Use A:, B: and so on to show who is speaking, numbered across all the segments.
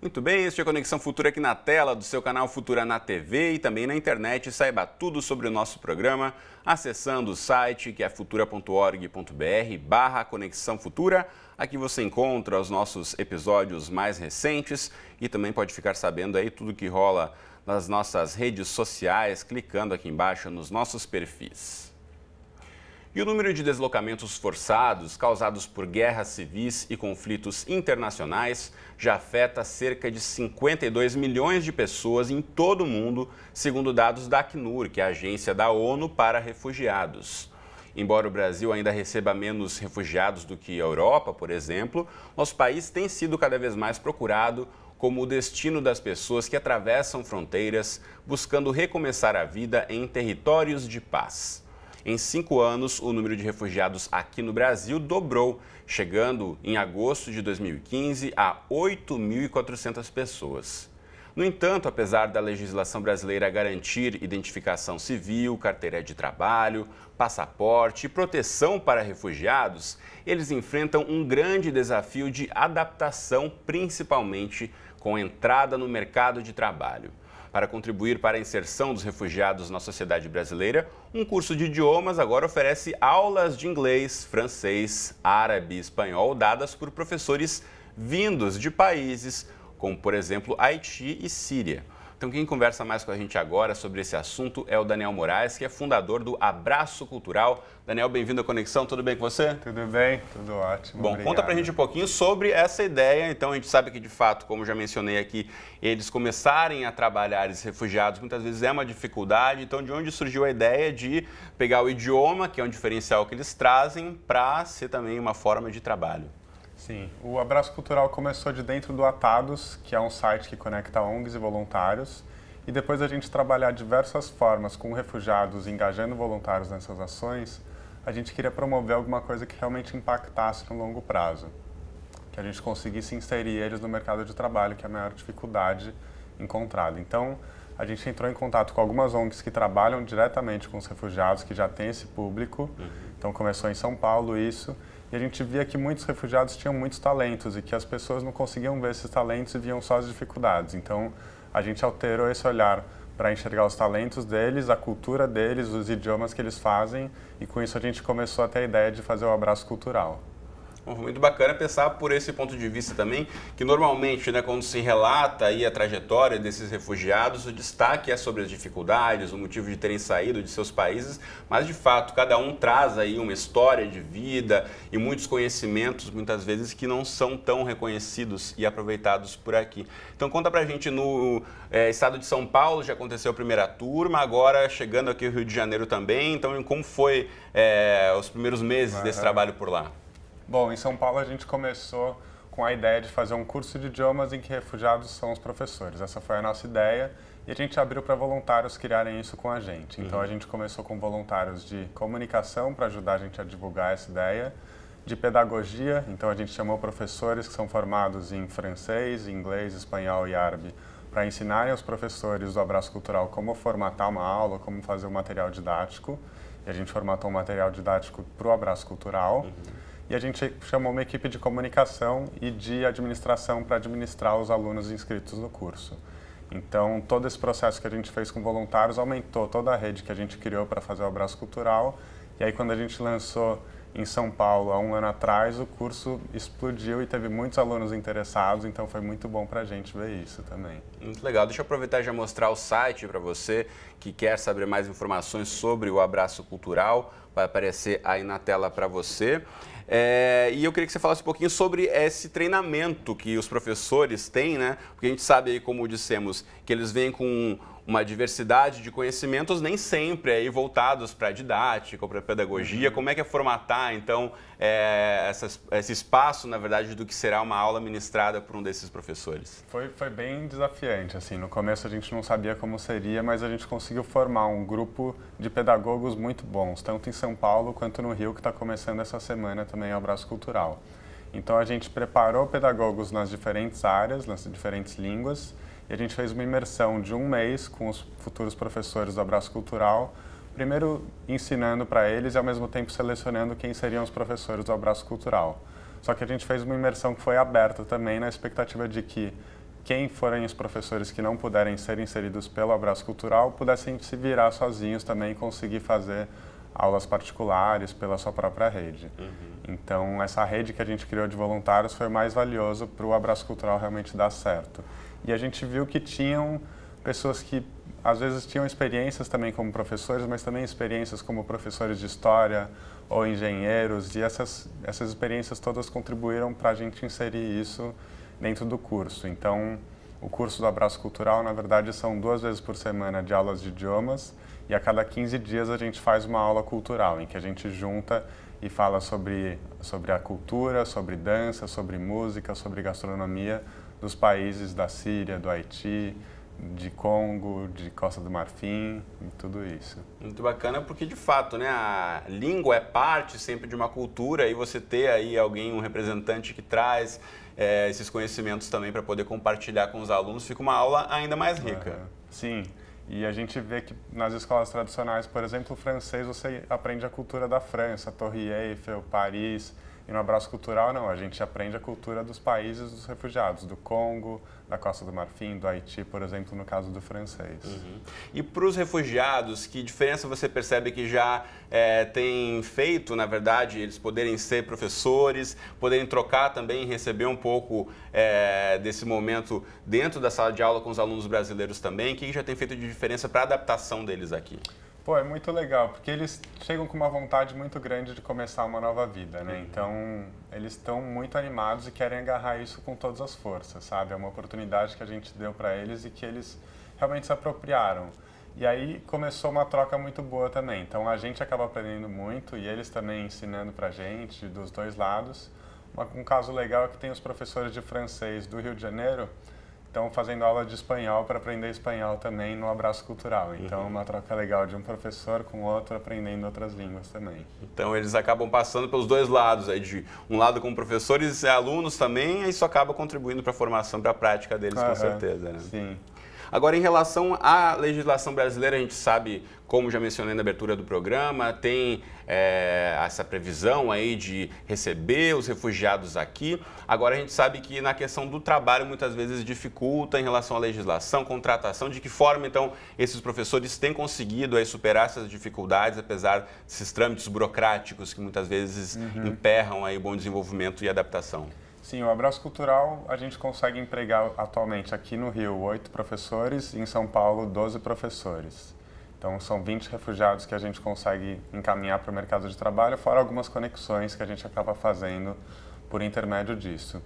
A: Muito bem, este é a Conexão Futura aqui na tela do seu canal Futura na TV e também na internet. Saiba tudo sobre o nosso programa acessando o site que é futura.org.br/Conexão Futura. Aqui você encontra os nossos episódios mais recentes e também pode ficar sabendo aí tudo que rola nas nossas redes sociais, clicando aqui embaixo nos nossos perfis. E o número de deslocamentos forçados causados por guerras civis e conflitos internacionais já afeta cerca de 52 milhões de pessoas em todo o mundo, segundo dados da Acnur, que é a agência da ONU para refugiados. Embora o Brasil ainda receba menos refugiados do que a Europa, por exemplo, nosso país tem sido cada vez mais procurado como o destino das pessoas que atravessam fronteiras buscando recomeçar a vida em territórios de paz. Em 5 anos, o número de refugiados aqui no Brasil dobrou, chegando em agosto de 2015 a 8.400 pessoas. No entanto, apesar da legislação brasileira garantir identificação civil, carteira de trabalho, passaporte e proteção para refugiados, eles enfrentam um grande desafio de adaptação, principalmente com a entrada no mercado de trabalho. Para contribuir para a inserção dos refugiados na sociedade brasileira, um curso de idiomas agora oferece aulas de inglês, francês, árabe e espanhol dadas por professores vindos de países como, por exemplo, Haiti e Síria. Então, quem conversa mais com a gente agora sobre esse assunto é o Daniel Moraes, que é fundador do Abraço Cultural. Daniel, bem-vindo à Conexão, tudo bem com você?
B: Tudo bem, tudo ótimo.
A: Bom,
B: obrigado.
A: Conta pra gente um pouquinho sobre essa ideia. Então, a gente sabe que, de fato, como já mencionei aqui, eles começarem a trabalhar esses refugiados, muitas vezes é uma dificuldade. Então, de onde surgiu a ideia de pegar o idioma, que é um diferencial que eles trazem, para ser também uma forma de trabalho?
B: Sim, o Abraço Cultural começou de dentro do Atados, que é um site que conecta ONGs e voluntários, e depois a gente trabalhar diversas formas com refugiados, engajando voluntários nessas ações, a gente queria promover alguma coisa que realmente impactasse no longo prazo, que a gente conseguisse inserir eles no mercado de trabalho, que é a maior dificuldade encontrada. Então, a gente entrou em contato com algumas ONGs que trabalham diretamente com os refugiados, que já tem esse público, então começou em São Paulo isso, e a gente via que muitos refugiados tinham muitos talentos e que as pessoas não conseguiam ver esses talentos e viam só as dificuldades. Então, a gente alterou esse olhar para enxergar os talentos deles, a cultura deles, os idiomas que eles fazem, e com isso a gente começou a ter a ideia de fazer o Abraço Cultural.
A: Bom, muito bacana pensar por esse ponto de vista também, que normalmente, né, quando se relata aí a trajetória desses refugiados, o destaque é sobre as dificuldades, o motivo de terem saído de seus países, mas de fato cada um traz aí uma história de vida e muitos conhecimentos, muitas vezes, que não são tão reconhecidos e aproveitados por aqui. Então conta pra gente, no estado de São Paulo já aconteceu a primeira turma, agora chegando aqui ao Rio de Janeiro também, então como foi os primeiros meses desse trabalho por lá?
B: Bom, em São Paulo a gente começou com a ideia de fazer um curso de idiomas em que refugiados são os professores. Essa foi a nossa ideia e a gente abriu para voluntários criarem isso com a gente. Então a gente começou com voluntários de comunicação para ajudar a gente a divulgar essa ideia, de pedagogia, então a gente chamou professores que são formados em francês, inglês, espanhol e árabe para ensinarem aos professores do Abraço Cultural como formatar uma aula, como fazer um material didático. E a gente formatou um material didático para o Abraço Cultural. E a gente chamou uma equipe de comunicação e de administração para administrar os alunos inscritos no curso. Então, todo esse processo que a gente fez com voluntários aumentou toda a rede que a gente criou para fazer o Abraço Cultural. E aí, quando a gente lançou em São Paulo, há um ano atrás, o curso explodiu e teve muitos alunos interessados, então foi muito bom para a gente ver isso também.
A: Muito legal. Deixa eu aproveitar e já mostrar o site para você que quer saber mais informações sobre o Abraço Cultural. Vai aparecer aí na tela para você. E eu queria que você falasse um pouquinho sobre esse treinamento que os professores têm, né? Porque a gente sabe aí, como dissemos, que eles vêm com uma diversidade de conhecimentos, nem sempre aí voltados para a didática ou para a pedagogia. Como é que é formatar, então, esse espaço, na verdade, do que será uma aula ministrada por um desses professores?
B: Foi bem desafiante, assim. No começo a gente não sabia como seria, mas a gente conseguiu formar um grupo de pedagogos muito bons, tanto em São Paulo quanto no Rio, que está começando essa semana também o Abraço Cultural. Então a gente preparou pedagogos nas diferentes áreas, nas diferentes línguas, e a gente fez uma imersão de um mês com os futuros professores do Abraço Cultural, primeiro ensinando para eles e ao mesmo tempo selecionando quem seriam os professores do Abraço Cultural. Só que a gente fez uma imersão que foi aberta também, na expectativa de que quem forem os professores que não puderem ser inseridos pelo Abraço Cultural pudessem se virar sozinhos também e conseguir fazer aulas particulares pela sua própria rede. Então, essa rede que a gente criou de voluntários foi mais valioso para o Abraço Cultural realmente dar certo. E a gente viu que tinham pessoas que, às vezes, tinham experiências também como professores, mas também experiências como professores de história ou engenheiros, e essas experiências todas contribuíram para a gente inserir isso dentro do curso. Então, o curso do Abraço Cultural, na verdade, são 2 vezes por semana de aulas de idiomas, e a cada 15 dias a gente faz uma aula cultural, em que a gente junta e fala sobre a cultura, sobre dança, sobre música, sobre gastronomia dos países da Síria, do Haiti, de Congo, de Costa do Marfim e tudo isso.
A: Muito bacana, porque de fato, né, a língua é parte sempre de uma cultura, e você ter aí alguém, um representante que traz esses conhecimentos também para poder compartilhar com os alunos, fica uma aula ainda mais rica.
B: Sim, e a gente vê que nas escolas tradicionais, por exemplo, o francês, você aprende a cultura da França, Torre Eiffel, Paris. E no Abraço Cultural, não, a gente aprende a cultura dos países dos refugiados, do Congo, da Costa do Marfim, do Haiti, por exemplo, no caso do francês.
A: E para os refugiados, que diferença você percebe que já tem feito, na verdade, eles poderem ser professores, poderem trocar também, receber um pouco desse momento dentro da sala de aula com os alunos brasileiros também? O que já tem feito de diferença para a adaptação deles aqui?
B: Pô, é muito legal, porque eles chegam com uma vontade muito grande de começar uma nova vida, né? Então, eles estão muito animados e querem agarrar isso com todas as forças, sabe? É uma oportunidade que a gente deu para eles e que eles realmente se apropriaram. E aí começou uma troca muito boa também. Então, a gente acaba aprendendo muito e eles também ensinando pra gente, dos dois lados. Um caso legal é que tem os professores de francês do Rio de Janeiro estão fazendo aula de espanhol para aprender espanhol também no Abraço Cultural. Então, uma troca legal de um professor com outro aprendendo outras línguas também.
A: Então, eles acabam passando pelos dois lados, aí, de um lado como professores e alunos também, e isso acaba contribuindo para a formação, para a prática deles, com certeza, né?
B: Sim.
A: Agora, em relação à legislação brasileira, a gente sabe, como já mencionei na abertura do programa, tem essa previsão aí de receber os refugiados aqui. Agora, a gente sabe que na questão do trabalho, muitas vezes dificulta em relação à legislação, contratação. De que forma, então, esses professores têm conseguido aí superar essas dificuldades, apesar desses trâmites burocráticos que muitas vezes emperram aí o bom desenvolvimento e adaptação?
B: Sim, o Abraço Cultural a gente consegue empregar atualmente aqui no Rio 8 professores e em São Paulo 12 professores. Então são 20 refugiados que a gente consegue encaminhar para o mercado de trabalho, fora algumas conexões que a gente acaba fazendo por intermédio disso.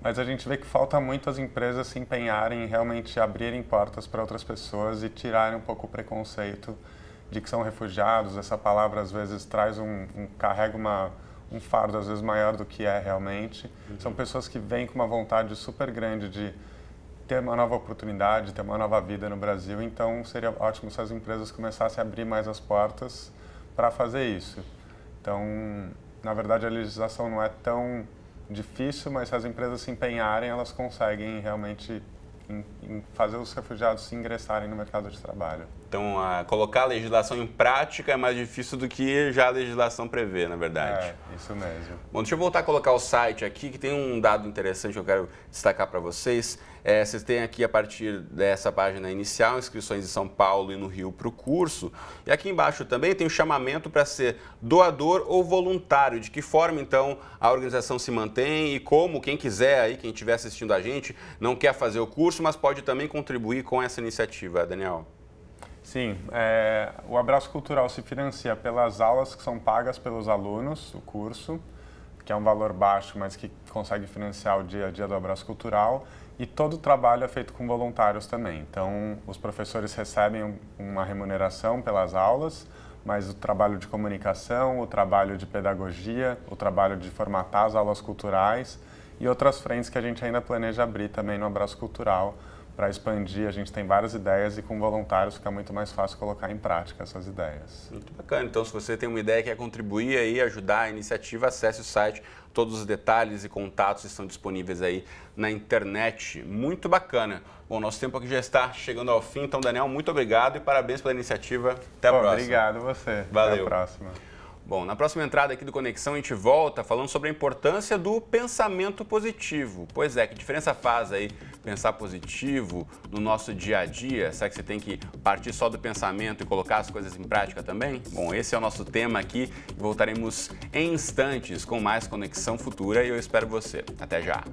B: Mas a gente vê que falta muito as empresas se empenharem em realmente abrirem portas para outras pessoas e tirarem um pouco o preconceito de que são refugiados. Essa palavra às vezes traz carrega um fardo às vezes maior do que é realmente. São pessoas que vêm com uma vontade super grande de ter uma nova oportunidade, ter uma nova vida no Brasil. Então seria ótimo se as empresas começassem a abrir mais as portas para fazer isso. Então, na verdade, a legislação não é tão difícil, mas se as empresas se empenharem, elas conseguem realmente em fazer os refugiados se ingressarem no mercado de trabalho.
A: Então, colocar a legislação em prática é mais difícil do que já a legislação prevê, na verdade.
B: É, isso mesmo.
A: Bom, deixa eu voltar a colocar o site aqui, que tem um dado interessante que eu quero destacar para vocês. Vocês têm aqui, a partir dessa página inicial, inscrições em São Paulo e no Rio para o curso. E aqui embaixo também tem o chamamento para ser doador ou voluntário. De que forma, então, a organização se mantém e como, quem quiser aí, quem estiver assistindo a gente, não quer fazer o curso, mas pode também contribuir com essa iniciativa, Daniel.
B: Sim, o Abraço Cultural se financia pelas aulas que são pagas pelos alunos, o curso, que é um valor baixo, mas que consegue financiar o dia a dia do Abraço Cultural, e todo o trabalho é feito com voluntários também. Então, os professores recebem uma remuneração pelas aulas, mas o trabalho de comunicação, o trabalho de pedagogia, o trabalho de formatar as aulas culturais e outras frentes que a gente ainda planeja abrir também no Abraço Cultural, para expandir. A gente tem várias ideias e com voluntários fica muito mais fácil colocar em prática essas ideias.
A: Muito bacana. Então, se você tem uma ideia que quer contribuir aí, ajudar a iniciativa, acesse o site. Todos os detalhes e contatos estão disponíveis aí na internet. Muito bacana. Bom, nosso tempo aqui já está chegando ao fim. Então, Daniel, muito obrigado e parabéns pela iniciativa. Até a próxima.
B: Obrigado você.
A: Valeu.
B: Até a próxima.
A: Bom, na próxima entrada aqui do Conexão a gente volta falando sobre a importância do pensamento positivo. Pois é, que diferença faz aí pensar positivo no nosso dia a dia? Será que você tem que partir só do pensamento e colocar as coisas em prática também? Bom, esse é o nosso tema aqui e voltaremos em instantes com mais Conexão Futura e eu espero você. Até já!